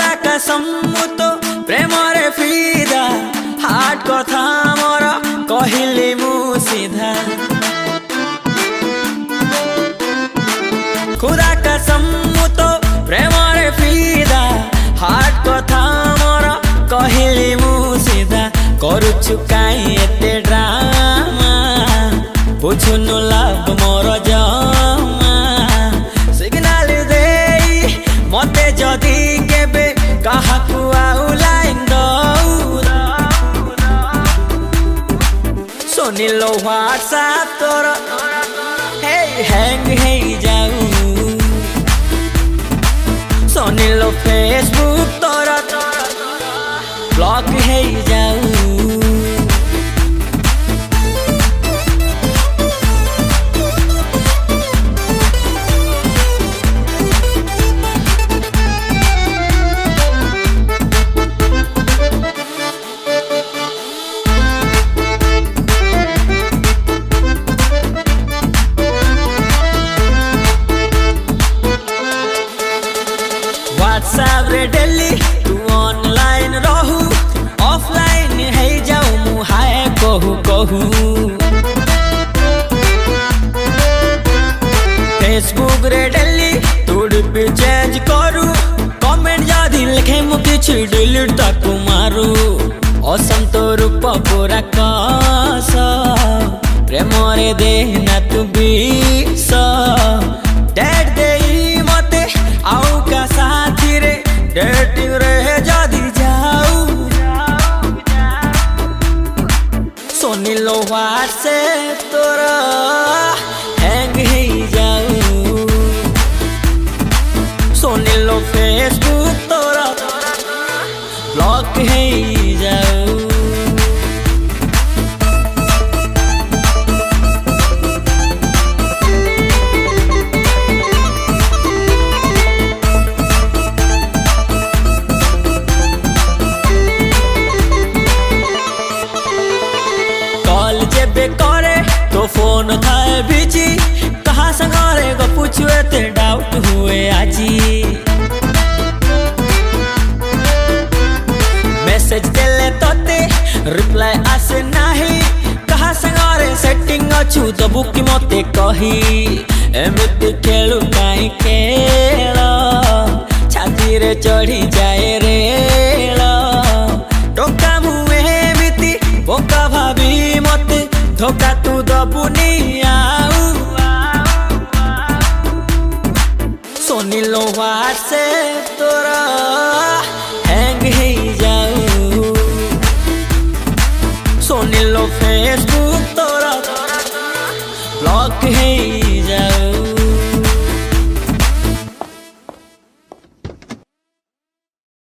खुदा कसम तो प्रेम रे फिदा हाट कथा मोर कहिली मु सीधा खुदा कसम तो प्रेम रे फिदा हाट कथा मोर कहिली मु सीधा करुछु काई एते ड्रामा बुझुनु लाभ मोर जमा सिग्नल देई मते जदी केबे काहाकु आउ लाइन दौ सुनिलो व्हाट्सएप तोर हे हैंग हे जाऊ सुनिलो फेसबुक तोर ब्लॉक हे जाऊ व्हाट्सएप रे डेली तू ऑनलाइन रहू ऑफलाइन है जाऊ मु हाय कहू कहू फेसबुक रे डेली तू भी चेंज करू कमेंट जदी लिखे मु किछ डिलीट ताकू मारू असम तो रूप पूरा कस प्रेम रे देना तू बीस डेट देई मते आउ का साथी रे डेटिंग रे जदी जाऊ सुनिलो व्हाट्सएप तोरा हैंग हे जाऊ सुनिलो फेसबुक तोरा ब्लॉक हे जाऊ करे तो फोन थाए बिजी कहाँ संगारे गो पूछुए ते डाउट हुए आजी मैसेज देले तोते रिप्लाई आसे नाही कहाँ संगारे सेटिंग अछु दबु कि मते कही एमिति खेलु काई खेल छाती रे चढ़ी जाए रेल टोका मुए एमिति बोका भाभी मते धोखा तू दबुनी आऊ सुनिलो व्हाट्सएप तोरा हैंग हे जाऊ सुनिलो फेसबुक तोरा ब्लॉक हे जाऊ।